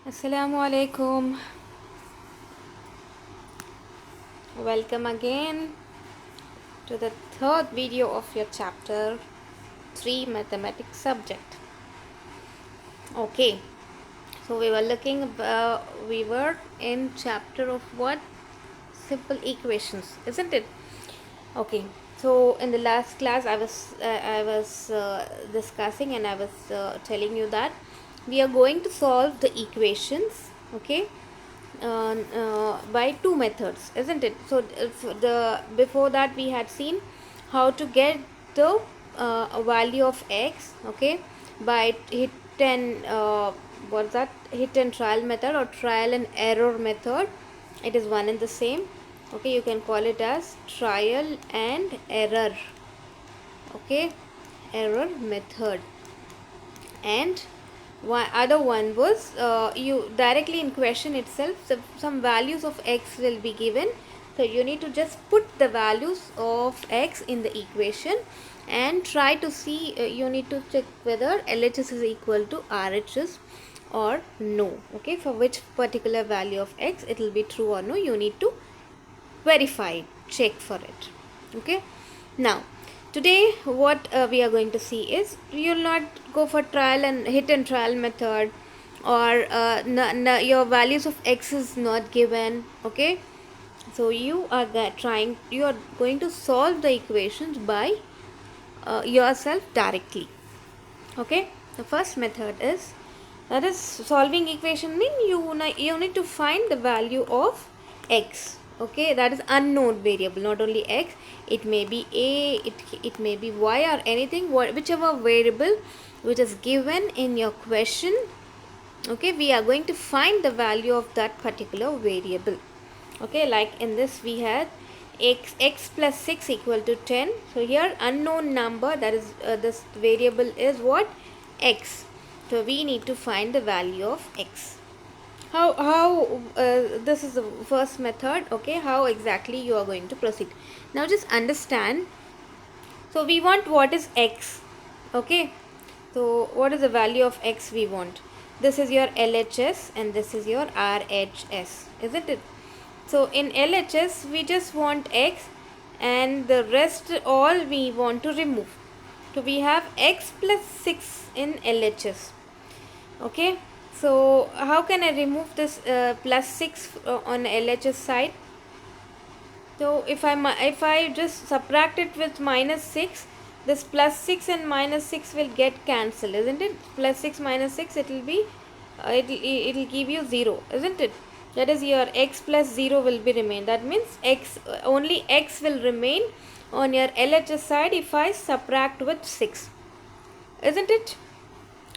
Assalamu alaikum. Welcome again to the third video of your chapter 3 mathematics subject. Okay, so we were in chapter of what? Simple equations, isn't it? Okay, so in the last class I was discussing and I was telling you that we are going to solve the equations, okay, by two methods, isn't it? So the before that we had seen how to get the value of x, okay, by hit and trial method or trial and error method. It is one and the same, okay. You can call it as trial and error, okay, error method. And one other one was you directly in question itself, some values of x will be given, so you need to just put the values of x in the equation and try to see, you need to check whether LHS is equal to RHS or no, okay. For which particular value of x it will be true or no, you need to verify it, check for it, okay. Now today what we are going to see is, you will not go for trial and hit and trial method, or your values of x is not given, okay. So you are going to solve the equations by yourself directly, okay. The first method is, that is solving equation mean you need to find the value of x, okay. That is unknown variable, not only x, it may be a, it may be y or anything, whichever variable which is given in your question, okay. We are going to find the value of that particular variable, okay. Like in this we had x plus 6 equal to 10. So here unknown number, that is this variable is what? X. So we need to find the value of x. How this is the first method, okay. How exactly you are going to proceed? Now just understand. So we want what is x, okay. So what is the value of x we want? This is your LHS and this is your RHS, isn't it? So in LHS we just want x and the rest all we want to remove. So we have x plus 6 in LHS, okay. So how can I remove this plus 6 on LHS side? So if I just subtract it with minus 6, this plus 6 and minus 6 will get cancelled, isn't it? Plus 6 minus 6, it will be it'll give you 0, isn't it? That is, your x plus 0 will be remain. That means x, only x will remain on your LHS side if I subtract with 6, isn't it?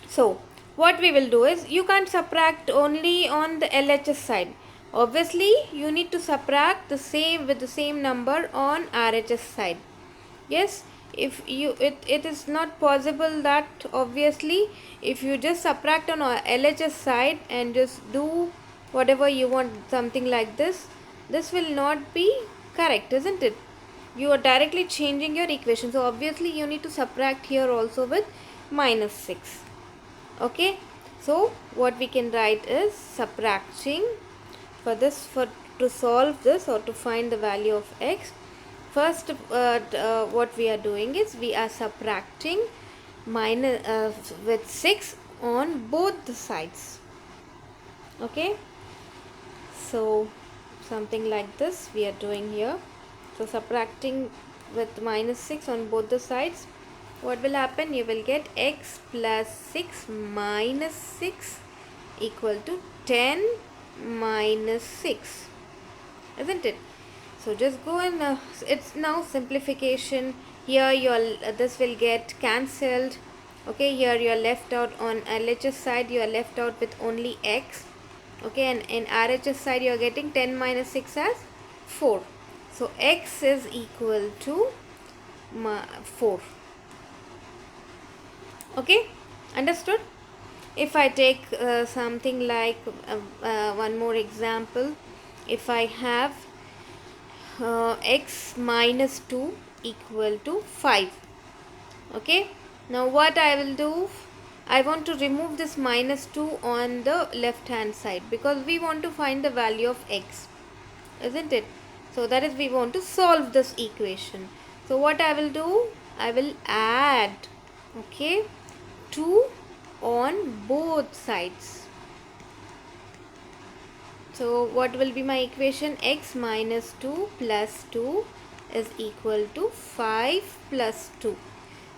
So what we will do is, you can't subtract only on the LHS side. Obviously you need to subtract the same with the same number on RHS side. Yes, if you it is not possible that, obviously, if you just subtract on LHS side and just do whatever you want, something like this will not be correct, isn't it? You are directly changing your equation. So obviously you need to subtract here also with minus 6, okay. So what we can write is, subtracting for this, to solve this or to find the value of x, first what we are doing is, we are subtracting minus with 6 on both the sides, okay. So something like this we are doing here. So subtracting with minus 6 on both the sides, what will happen? You will get x plus 6 minus 6 equal to 10 minus 6, isn't it? So just go and it's now simplification. Here your this will get cancelled, okay. Here you are left out on LHS side, you are left out with only x, okay. And in RHS side you are getting 10 minus 6 as 4. So x is equal to 4, okay. Understood? If I take something like one more example, if I have x minus 2 equal to 5, okay. Now what I will do, I want to remove this minus 2 on the left hand side because we want to find the value of x, isn't it? So that is, we want to solve this equation. So what I will do, I will add, okay, 2 on both sides. So what will be my equation? X minus 2 plus 2 is equal to 5 plus 2.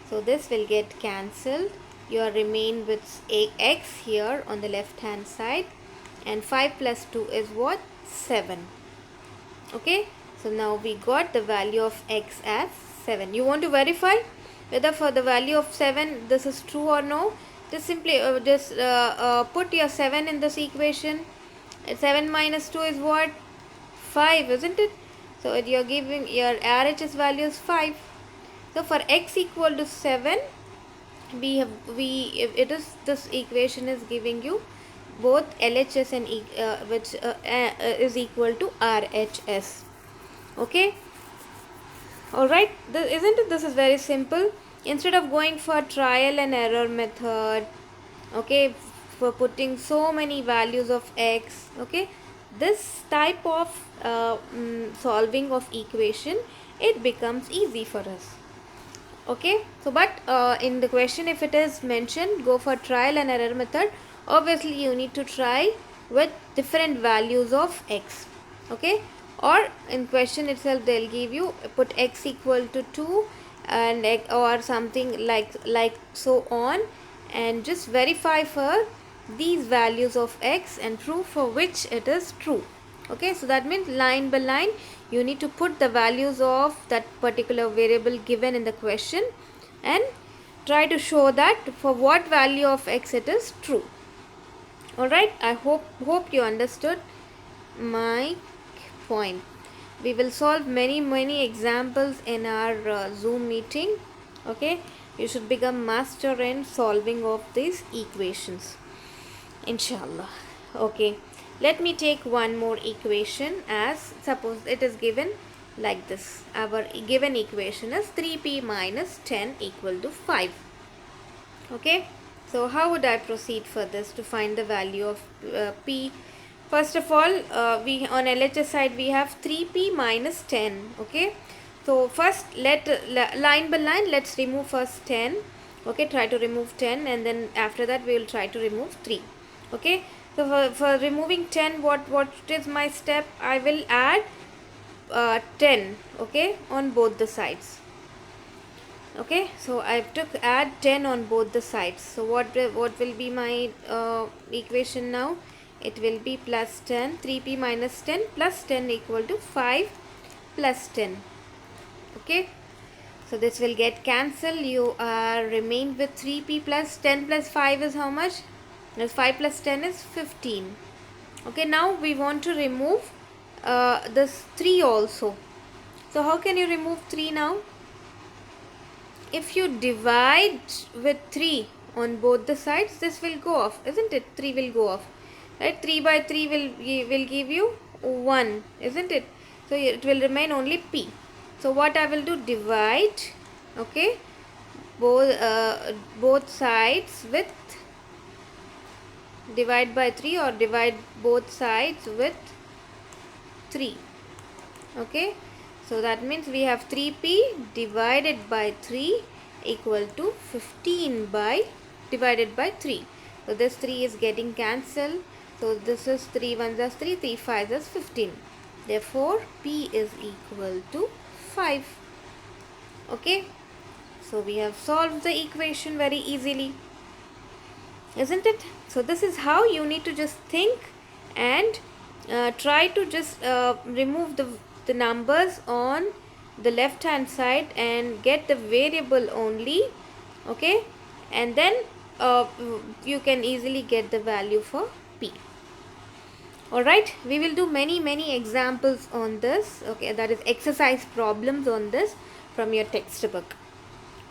So this will get cancelled. You are remain with x here on the left hand side, and 5 plus 2 is what? 7. Okay, so now we got the value of x as 7. You want to verify whether for the value of 7 this is true or no? Just simply put your 7 in this equation. 7 minus 2 is what? 5, isn't it? So you're giving your RHS value is 5. So for x equal to 7, this equation is giving you both LHS and which is equal to RHS. Okay, all right, isn't it? This is very simple. Instead of going for trial and error method, okay, for putting so many values of x, okay, this type of solving of equation, it becomes easy for us. Okay, so but in the question, if it is mentioned go for trial and error method, obviously you need to try with different values of x. Okay, or in question itself they'll give you put x equal to 2 and or something like so on, and just verify for these values of x and prove for which it is true. Okay, so that means line by line you need to put the values of that particular variable given in the question and try to show that for what value of x it is true. All right, I hope you understood my point. We will solve many examples in our Zoom meeting. Okay, you should become master in solving of these equations, inshallah. Okay, let me take one more equation. As suppose it is given like this. Our given equation is 3p minus 10 equal to 5. Okay, so how would I proceed for this to find the value of p? First of all, we on LHS side we have 3p minus 10. Okay, so first line by line let's remove first 10. Okay, try to remove 10, and then after that we will try to remove 3. Okay, so for removing 10, what is my step? I will add 10, okay, on both the sides. Okay, so I took add 10 on both the sides. So what will be my equation now? It will be plus 10, 3p minus 10 plus 10 equal to 5 plus 10. Okay, so this will get cancelled. You remain with 3p plus 10 plus 5 is how much? 5 plus 10 is 15. Okay, now we want to remove this 3 also. So how can you remove 3 now? If you divide with 3 on both the sides, this will go off, isn't it? 3 will go off, right? 3 by 3 will give you 1, isn't it? So it will remain only p. So what I will do, divide, okay, both sides with, divide by 3 or divide both sides with 3. Okay, so that means we have 3p divided by 3 equal to 15 by divided by 3. So this 3 is getting cancelled. So this is 3 1s is 3, 3 5s is 15. Therefore p is equal to 5. Okay, so we have solved the equation very easily, isn't it? So this is how you need to just think and try to just remove the numbers on the left hand side and get the variable only. Okay, and then you can easily get the value for p. Alright, we will do many examples on this. Okay, that is exercise problems on this from your textbook.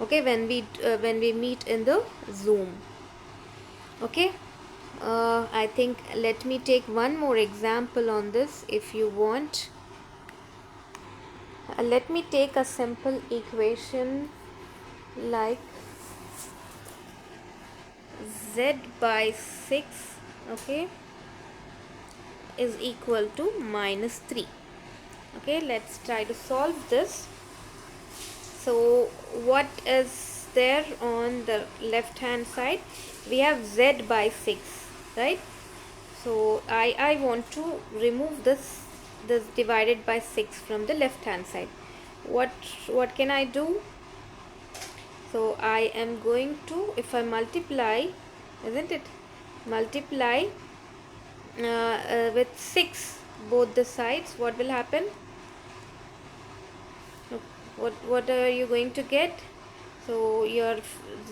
Okay, when we meet in the Zoom. Okay, I think let me take one more example on this if you want. Let me take a simple equation like z by 6, okay, is equal to minus 3. Okay, let's try to solve this. So what is there on the left hand side? We have z by 6, right? So I want to remove this divided by 6 from the left hand side. What can I do? So I am going to, if I multiply, isn't it, multiply with 6 both the sides, what will happen? What are you going to get? So your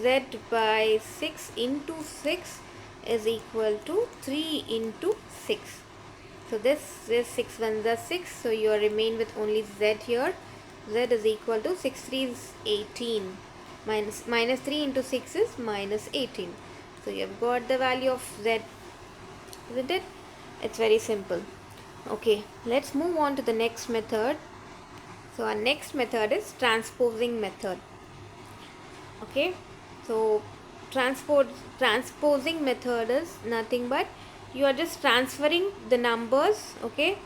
z by 6 into 6 is equal to 3 into 6. So this is 6 ones are 6, so you remain with only z here. Z is equal to 6 3 is 18, minus 3 into 6 is minus 18. So you have got the value of z, isn't it? It's very simple. Okay, let's move on to the next method. So our next method is transposing method. Okay, so transposing method is nothing but you are just transferring the numbers, okay,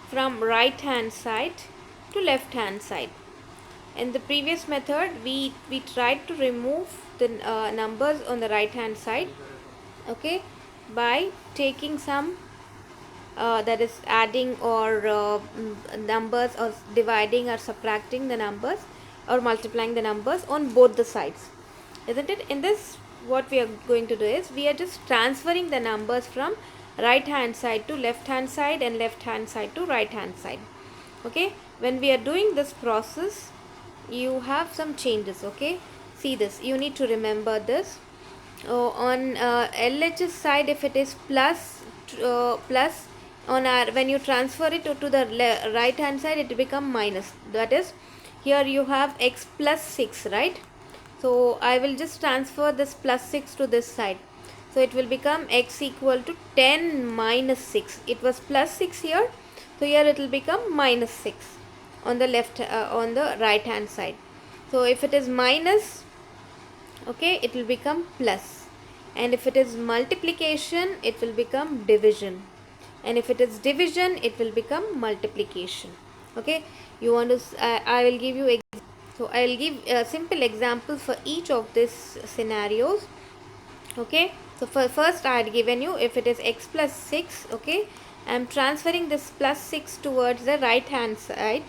from right hand side to left hand side. In the previous method we tried to remove the numbers on the right hand side, okay, by taking some that is adding or numbers, or dividing or subtracting the numbers, or multiplying the numbers on both the sides, isn't it? In this, what we are going to do is we are just transferring the numbers from right hand side to left hand side and left hand side to right hand side. Okay, when we are doing this process you have some changes. Okay, see this, you need to remember this. On LHS side, if it is plus, on our, when you transfer it to the right hand side, it become minus. That is, here you have x plus 6, right? So I will just transfer this plus 6 to this side. So it will become x equal to 10 minus 6. It was plus 6 here, so here it will become minus 6 on the left, on the right hand side. So if it is minus, okay, it will become plus, and if it is multiplication it will become division, and if it is division it will become multiplication. Okay, you want to I will give you so I will give a simple example for each of these scenarios. Okay, so for first I had given you, if it is x plus 6, okay, I am transferring this plus 6 towards the right hand side.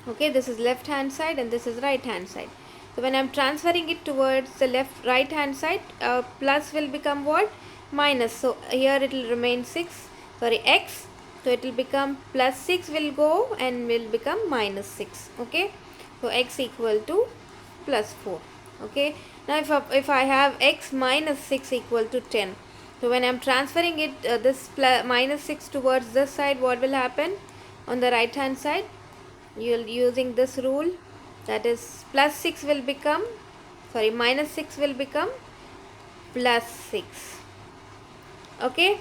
Okay, this is left hand side and this is right hand side. So when I am transferring it towards the right hand side, plus will become what? Minus. So here it will remain 6, sorry, x. So it will become plus 6 will go and will become minus 6. Okay, so x equal to plus 4. Okay, now if I have x minus 6 equal to 10, so when I am transferring it, this minus 6 towards this side, what will happen? On the right hand side, you are using this rule, that is plus 6 will become, sorry, minus 6 will become plus 6. Okay,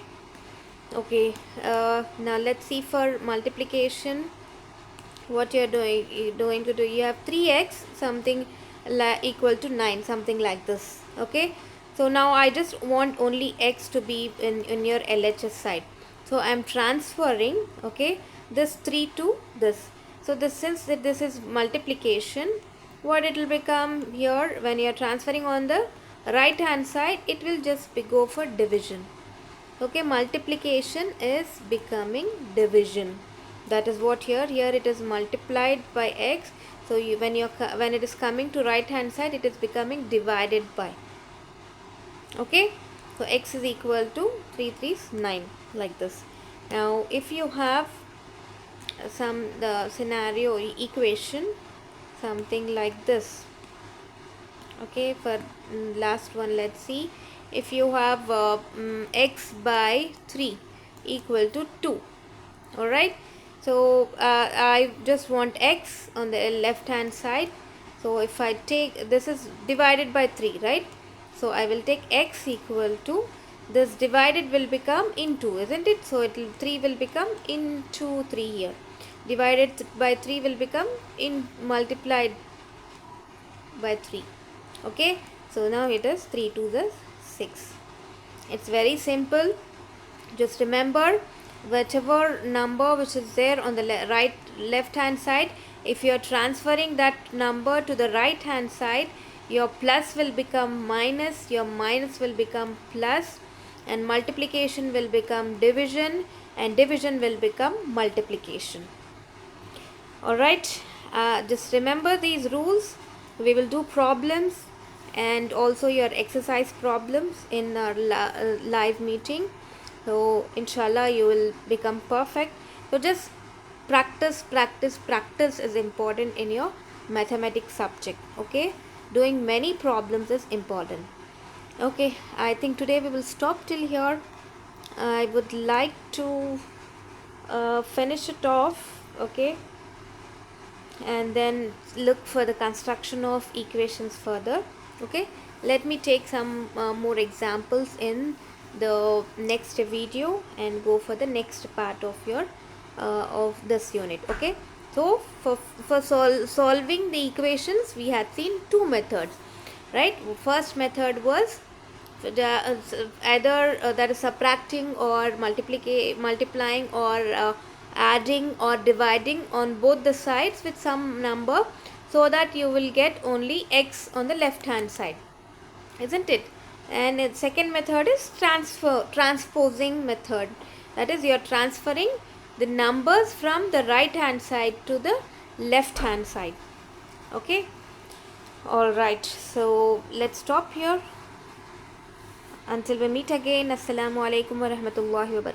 okay, now let's see for multiplication what you are doing. You have 3x something equal to 9, something like this. Okay, so now I just want only x to be in your LHS side, so I am transferring, okay, this 3 to this. So this, since this is multiplication, what it will become here, when you are transferring on the right hand side, it will just go for division. Okay, multiplication is becoming division. That is what here it is multiplied by x. So when it is coming to right hand side, it is becoming divided by. Okay, so x is equal to 3 3's 9, like this. Now if you have the scenario equation something like this. Okay, for last one, let's see. If you have x by 3 equal to 2, all right, so I just want x on the left hand side. So if I take, this is divided by 3, right? So I will take x equal to, this divided will become into, isn't it? So it will, 3 will become into 3 here, divided by 3 will become in multiplied by 3. Okay, so now it is 3 to the 6. It's very simple. Just remember, whichever number which is there on the left hand side, if you are transferring that number to the right hand side, your plus will become minus, your minus will become plus, and multiplication will become division, and division will become multiplication. Alright, just remember these rules. We will do problems and also your exercise problems in our live meeting. So inshallah you will become perfect. So just practice is important in your mathematics subject. Okay, doing many problems is important. Okay, I think today we will stop till here. I would like to finish it off. Okay, and then look for the construction of equations further. Okay, let me take some more examples in the next video and go for the next part of your of this unit. Okay, so for solving the equations we had seen two methods, right? First method was either that is subtracting or multiplying or adding or dividing on both the sides with some number, so that you will get only x on the left hand side, isn't it? And the second method is transposing method, that is you are transferring the numbers from the right hand side to the left hand side. Okay, all right, so let's stop here. Until we meet again, Assalamu alaikum wa rahmatullahi wa barakatuh.